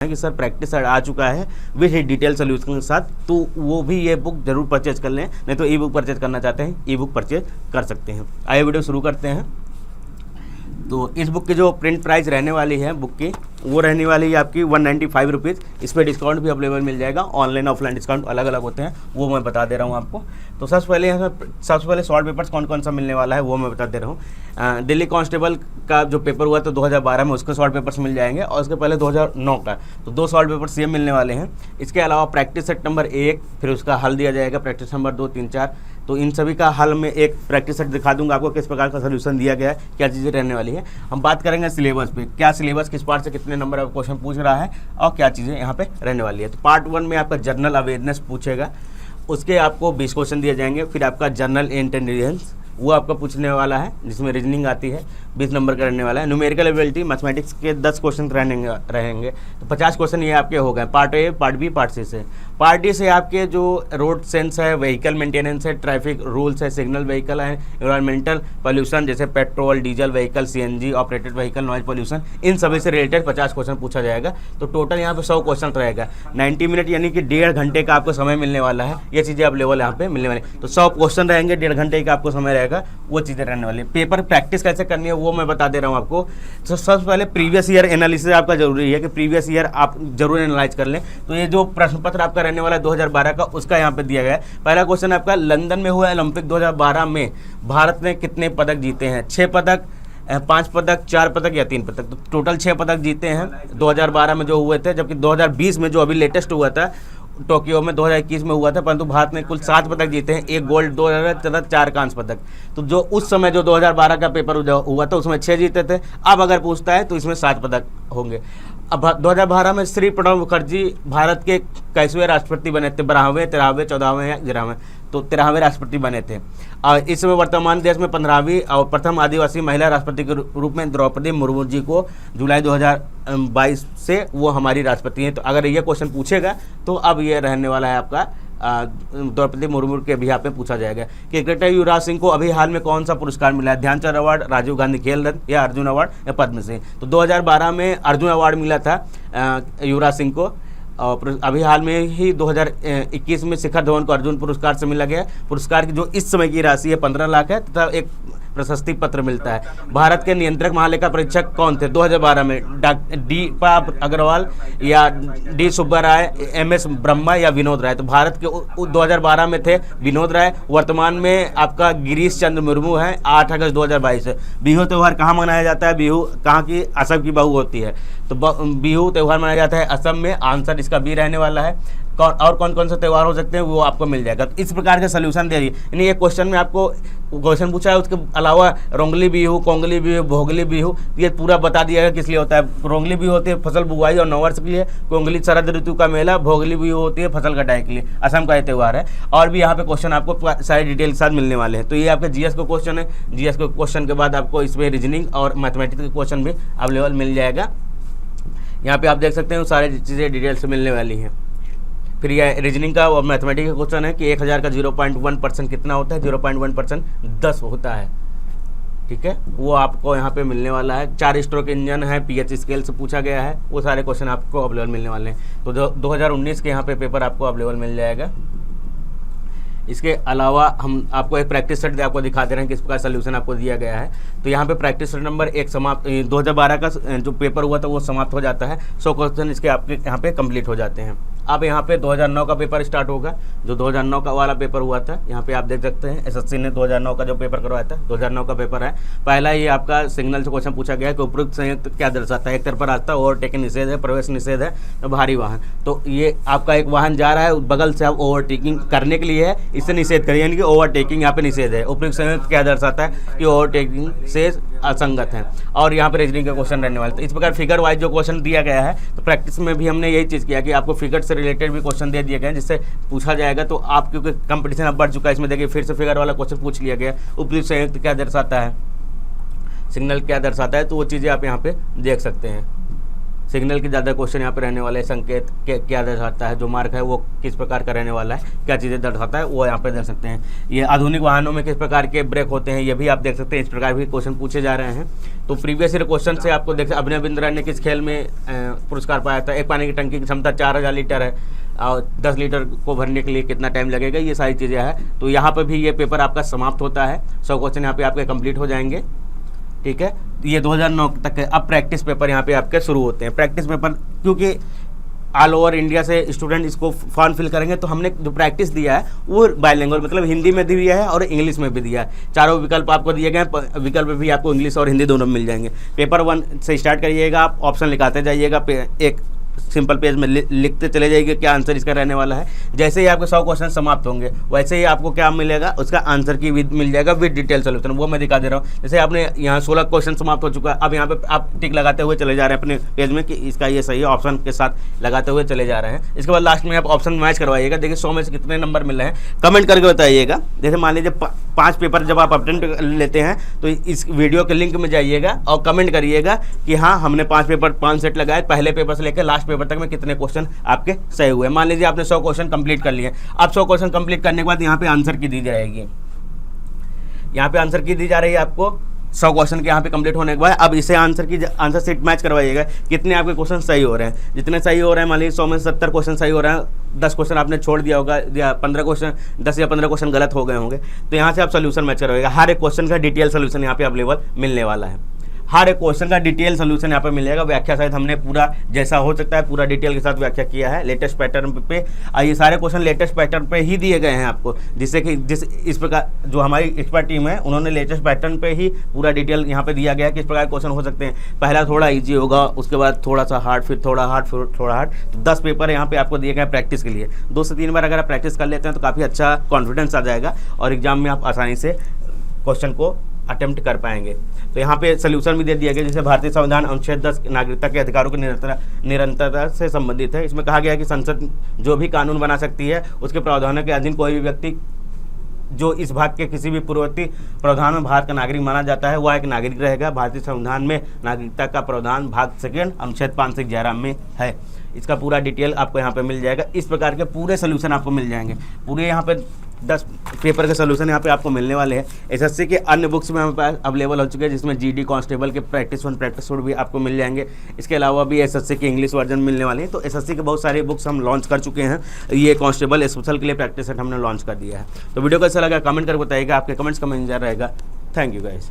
कि sir practice set आ चुका है विद डिटेल सोल्यूशन के साथ, तो वो भी ये बुक जरूर परचेज कर लें, नहीं तो ई बुक परचेज करना चाहते हैं ई बुक परचेज कर सकते हैं। आइए वीडियो शुरू करते हैं। तो इस बुक की जो प्रिंट प्राइस रहने वाली है बुक की, वो रहने वाली है आपकी 195 रुपीज़। इस पर डिस्काउंट भी अवेलेबल मिल जाएगा, ऑनलाइन ऑफलाइन डिस्काउंट अलग अलग होते हैं, वो मैं बता दे रहा हूँ आपको। तो सबसे पहले शॉर्ट पेपर्स कौन कौन सा मिलने वाला है वो मैं बता दे रहा हूँ। दिल्ली कांस्टेबल का जो पेपर हुआ था 2012 में, उसके शॉर्ट पेपर्स मिल जाएंगे, और उसके पहले 2009 का, तो 2 शॉर्ट पेपर सेम मिलने वाले हैं। इसके अलावा प्रैक्टिस सेट नंबर 1, फिर उसका हल दिया जाएगा, प्रैक्टिस नंबर 2, 3, 4। तो इन सभी का हल में एक प्रैक्टिस सेट दिखा दूंगा आपको, किस प्रकार का सोल्यूशन दिया गया है, क्या चीज़ें रहने वाली है। हम बात करेंगे सिलेबस पे, क्या सिलेबस किस पार्ट से कितने नंबर का क्वेश्चन पूछ रहा है और क्या चीज़ें यहाँ पे रहने वाली है। तो पार्ट 1 में आपका जनरल अवेयरनेस पूछेगा, उसके आपको 20 क्वेश्चन दिए जाएंगे। फिर आपका जनरल इंटेलिजेंस वो आपका पूछने वाला है, जिसमें रीजनिंग आती है, 20 नंबर का रहने वाला है। न्यूमेरिकल एबिलिटी मैथमेटिक्स के 10 क्वेश्चन रहेंगे, तो 50 क्वेश्चन ये आपके हो गए part A, part B, part C से। पार्ट डी से आपके जो रोड सेंस है, व्हीकल मेंटेनेंस है, ट्रैफिक रूल्स है, सिग्नल व्हीकल है, एनवायरमेंटल पोल्यूशन जैसे petrol diesel vehicle, CNG operated vehicle, noise pollution, इन सभी से रिलेटेड 50 क्वेश्चन पूछा जाएगा। तो टोटल यहाँ पे 100 क्वेश्चन रहेगा। 90 मिनट यानी कि 1.5 घंटे का आपको समय मिलने वाला है। ये चीज़ें अवेलेबल यहाँ पे मिलने वाली, तो 100 क्वेश्चन रहेंगे, 1.5 घंटे का आपको समय रहेगा, वो चीज़ें रहने वाली है। पेपर प्रैक्टिस कैसे करनी है वो मैं बता दे रहा हूँ आपको। तो सबसे पहले प्रीवियस ईयर एनालिसिस आपका जरूरी है कि प्रीवियस ईयर आप जरूर एनालाइज कर लें। तो ये जो प्रश्न पत्र आपका रहने वाला है 2012 का, उसका यहाँ पे दिया गया है। पहला क्वेश्चन आपका, लंदन में हुआ ओलंपिक 2012 में भारत ने कितने पदक जीते हैं? 6 पदक, 5 पदक, 4 पदक या 3 पदक? तो टोटल 6 पदक जीते हैं 2012 में जो हुए थे, जबकि 2020 में जो अभी लेटेस्ट हुआ था टोक्यो में 2021 में हुआ था, परंतु भारत ने कुल 7 पदक जीते हैं, 1 गोल्ड, 2 रजत, 4 कांस्य पदक। तो जो उस समय जो 2012 का पेपर हुआ था उसमें 6 जीते थे। अब अगर पूछता है तो इसमें 7 पदक होंगे। अब 2012 में श्री प्रणब मुखर्जी भारत के कैसवें राष्ट्रपति बने थे? 12वें, 13वें, 14वें या 11वें? तो 13वें राष्ट्रपति बने थे। और इस समय वर्तमान देश में 15वीं और प्रथम आदिवासी महिला राष्ट्रपति के रूप में द्रौपदी मुर्मू जी को जुलाई 2022 से वो हमारी राष्ट्रपति हैं। तो अगर ये क्वेश्चन पूछेगा तो अब ये रहने वाला है आपका द्रौपदी मुर्मू के भी यहाँ पे पूछा जाएगा। क्रिकेटर युवराज सिंह को अभी हाल में कौन सा पुरस्कार मिला है? ध्यानचंद अवार्ड, राजीव गांधी खेल रत्न या अर्जुन अवार्ड या पद्मश्री? तो 2012 में अर्जुन अवार्ड मिला था युवराज सिंह को, और अभी हाल में ही 2021 में शिखर धवन को अर्जुन पुरस्कार से मिला गया। पुरस्कार की जो इस समय की राशि है 15 लाख है, तथा एक प्रशस्ति पत्र मिलता है। भारत के नियंत्रक महालेखा परीक्षक कौन थे 2012 में? डी अग्रवाल या डी सुब्बा राय, MS ब्रह्मा या विनोद राय? तो भारत के 2012 में थे विनोद राय। वर्तमान में आपका गिरीश चंद्र मुर्मू है। 8 अगस्त 2022 है। बिहू त्यौहार कहाँ मनाया जाता है? बिहू कहाँ की? असम की बहू होती है, तो बिहू त्यौहार मनाया जाता है असम में। आंसर इसका बी रहने वाला है। कौन कौन से त्यौहार हो सकते हैं वो आपको मिल जाएगा। तो इस प्रकार के सोल्यूशन दे रही है, यानी ये क्वेश्चन में आपको क्वेश्चन पूछा है, उसके अलावा रोंगली बिहू, कोंगली बिहू, भोगली बिहू, ये पूरा बता दिया है किस लिए होता है। रोंगली बिहू होती है फसल बुआई और नववर्ष के लिए, कोंगली शरद ऋतु का मेला, भोगली बिहू होती है फसल कटाई के लिए। असम का ये त्यौहार है। और भी यहाँ पे क्वेश्चन आपको सारे डिटेल के साथ मिलने वाले हैं। तो ये आपके GS का क्वेश्चन है। GS के क्वेश्चन के बाद आपको इसमें रीजनिंग और मैथमेटिक्स के क्वेश्चन भी अवेलेबल मिल जाएगा। यहाँ पे आप देख सकते हैं सारी चीज़ें डिटेल से मिलने वाली हैं। फिर यह रीजनिंग का और मैथमेटिक्स का क्वेश्चन है कि 1000 का 0.1% कितना होता है? 0.1% 10 होता है। ठीक है, वो आपको यहाँ पे मिलने वाला है। 4 स्ट्रोक इंजन है, PH स्केल से पूछा गया है, वो सारे क्वेश्चन आपको अवेलेबल मिलने वाले हैं। तो 2019 के यहाँ पे पेपर आपको अवेलेबल मिल जाएगा। इसके अलावा हम आपको एक प्रैक्टिस सेट आपको दिखाते रहे हैं किस प्रकार सोल्यूशन आपको दिया गया है। तो यहाँ पे प्रैक्टिस सेट नंबर 1 समाप्त, 2012 का जो पेपर हुआ था वो समाप्त हो जाता है। 100 क्वेश्चन इसके आपके यहाँ पे कंप्लीट हो जाते हैं। अब यहाँ पे 2009 का पेपर स्टार्ट होगा, जो 2009 का वाला पेपर हुआ था। यहाँ पे आप देख सकते हैं SSC ने 2009 का जो पेपर करवाया था, 2009 का पेपर है। पहला ये आपका सिग्नल से क्वेश्चन पूछा गया कि उपरोक्त संयुक्त क्या दर्शाता है? एक तरफा रास्ता, ओवरटेकिंग निषेध है, प्रवेश निषेध है, तो भारी वाहन। तो ये आपका एक वाहन जा रहा है, बगल से आप ओवरटेकिंग करने के लिए है, इससे निषेध करिए, यानी कि ओवरटेकिंग यहाँ पे निषेध है। उपरोक्त संयुक्त क्या दर्शाता है? कि ओवरटेकिंग से असंगत है। और यहाँ पे रीजनिंग का क्वेश्चन रहने वाला है। तो इस प्रकार फिगर वाइज जो क्वेश्चन दिया गया है, तो प्रैक्टिस में भी हमने यही चीज़ किया कि आपको फिगर से रिलेटेड भी क्वेश्चन दे दिए गए हैं, जिससे पूछा जाएगा। तो आप क्योंकि कंपटीशन अब बढ़ चुका है, इसमें देखिए फिर से फिगर वाला क्वेश्चन पूछ लिया गया। उपयुक्त संयुक्त क्या दर्शाता है? सिग्नल क्या दर्शाता है? तो वो चीज़ें आप यहाँ पे देख सकते हैं। सिग्नल के ज़्यादा क्वेश्चन यहाँ पे रहने वाले हैं, संकेत क्या दर्शाता है, जो मार्क है वो किस प्रकार का रहने वाला है, क्या चीज़ें दर्शाता है वो यहाँ पे देख सकते हैं। ये आधुनिक वाहनों में किस प्रकार के ब्रेक होते हैं ये भी आप देख सकते हैं। इस प्रकार भी क्वेश्चन पूछे जा रहे हैं। तो प्रीवियस ईयर क्वेश्चन से आपको देख अभिनव बिंद्रा ने किस खेल में पुरस्कार पाया था, एक पानी की टंकी की क्षमता 4000 लीटर है और 10 लीटर को भरने के लिए कितना टाइम लगेगा, ये सारी चीज़ें हैं। तो यहाँ पर भी ये पेपर आपका समाप्त होता है, 100 क्वेश्चन यहाँ पे आपके कंप्लीट हो जाएंगे। ठीक है, ये 2009 तक है। अब प्रैक्टिस पेपर यहाँ पे आपके शुरू होते हैं। प्रैक्टिस पेपर क्योंकि ऑल ओवर इंडिया से स्टूडेंट इसको फॉर्म फिल करेंगे, तो हमने जो प्रैक्टिस दिया है वो बाइलिंगुअल मतलब हिंदी में दिया है और इंग्लिश में भी दिया है। चारों विकल्प आपको दिए गए हैं, विकल्प भी आपको इंग्लिश और हिंदी दोनों में मिल जाएंगे। पेपर 1 से स्टार्ट करिएगा, आप ऑप्शन लिखाते जाइएगा, एक सिंपल पेज में लिखते चले जाइए क्या आंसर इसका रहने वाला है। जैसे ही आपके 100 क्वेश्चन समाप्त होंगे वैसे ही आपको क्या मिलेगा, उसका आंसर की मिल जाएगा विद डिटेल सोल्यूशन, वो मैं दिखा दे रहा हूँ। जैसे आपने यहाँ 16 क्वेश्चन समाप्त हो चुका है, अब यहाँ पे आप टिक लगाते हुए चले जा रहे हैं अपने पेज में कि इसका ये सही है, ऑप्शन के साथ लगाते हुए चले जा रहे हैं। इसके बाद लास्ट में आप ऑप्शन मैच करवाइएगा। देखिए 100 में से कितने नंबर मिल रहे हैं कमेंट करके बताइएगा। जैसे मान लीजिए 5 पेपर जब आप अटेम्प्ट लेते हैं तो इस वीडियो के लिंक में जाइएगा और कमेंट करिएगा कि हाँ हमने 5 पेपर 5 सेट लगाए, पहले पेपर से लेकर लास्ट पेपर तक में कितने क्वेश्चन आपके सही हुए। मान लीजिए आपने 100 क्वेश्चन कंप्लीट कर लिए। अब 100 क्वेश्चन कंप्लीट करने के बाद यहाँ पे आंसर की दी जाएगी, यहाँ पे आंसर की दी जा रही है आपको 100 क्वेश्चन के यहाँ पे कंप्लीट होने के बाद। अब इसे आंसर सीट मैच करवाइएगा कितने आपके क्वेश्चन सही हो रहे हैं। जितने सही हो रहे हैं, मान लीजिए 100 में 70 क्वेश्चन सही हो रहे हैं, 10 क्वेश्चन आपने छोड़ दिया होगा या 15 क्वेश्चन 10 या 15 क्वेश्चन गलत हो गए होंगे, तो यहाँ से आप सोल्यूशन मैच करवाइएगा। हर एक क्वेश्चन का डिटेल सोल्यूशन यहाँ पे अवेलेबल मिलने वाला है। हर एक क्वेश्चन का डिटेल सोल्यूशन यहाँ पे मिलेगा। व्याख्या सहित हमने पूरा जैसा हो सकता है पूरा डिटेल के साथ व्याख्या किया है लेटेस्ट पैटर्न पे। और ये सारे क्वेश्चन लेटेस्ट पैटर्न पे ही दिए गए हैं आपको, जिससे कि इस प्रकार जो हमारी एक्सपर्ट टीम है उन्होंने लेटेस्ट पैटर्न पे ही पूरा डिटेल यहाँ पे दिया गया है कि इस प्रकार क्वेश्चन हो सकते हैं। पहला थोड़ा ईजी होगा, उसके बाद थोड़ा सा हार्ड, फिर थोड़ा हार्ड, फिर थोड़ा हार्ड। तो 10 पेपर यहाँ पे आपको दिए गए प्रैक्टिस के लिए। 2 से 3 बार अगर आप प्रैक्टिस कर लेते हैं तो काफ़ी अच्छा कॉन्फिडेंस आ जाएगा और एग्जाम में आप आसानी से क्वेश्चन को अटेम्प्ट कर पाएंगे। तो यहाँ पे सोल्यूशन भी दे दिया गया, जैसे भारतीय संविधान अनुच्छेद 10 नागरिकता के अधिकारों की निरंतरता से संबंधित है। इसमें कहा गया है कि संसद जो भी कानून बना सकती है उसके प्रावधानों के अधीन कोई भी व्यक्ति जो इस भाग के किसी भी पूर्ववर्ती प्रावधान में भारत का नागरिक माना जाता है वह एक नागरिक रहेगा। भारतीय संविधान में नागरिकता का प्रावधान भाग 2 अनुच्छेद 511 में है। इसका पूरा डिटेल आपको यहाँ पे मिल जाएगा। इस प्रकार के पूरे सोल्यूशन आपको मिल जाएंगे। पूरे यहाँ पे 10 पेपर के सोल्यूशन यहाँ पे आपको मिलने वाले हैं। एसएससी के अन्य बुक्स में हमारे पास अवेलेबल हो चुके हैं, जिसमें जीडी कांस्टेबल के प्रैक्टिस 1 प्रैक्टिस 2 भी आपको मिल जाएंगे। इसके अलावा भी एसएससी के इंग्लिश वर्जन मिलने वाले हैं। तो एसएससी के बहुत सारे बुक्स हम लॉन्च कर चुके हैं। ये कांस्टेबल स्पेशल के लिए प्रैक्टिस सेट हमने लॉन्च कर दिया है। तो वीडियो कैसा लगा कमेंट करके बताइएगा। आपके कमेंट्स का इंतजार रहेगा। Thank you guys.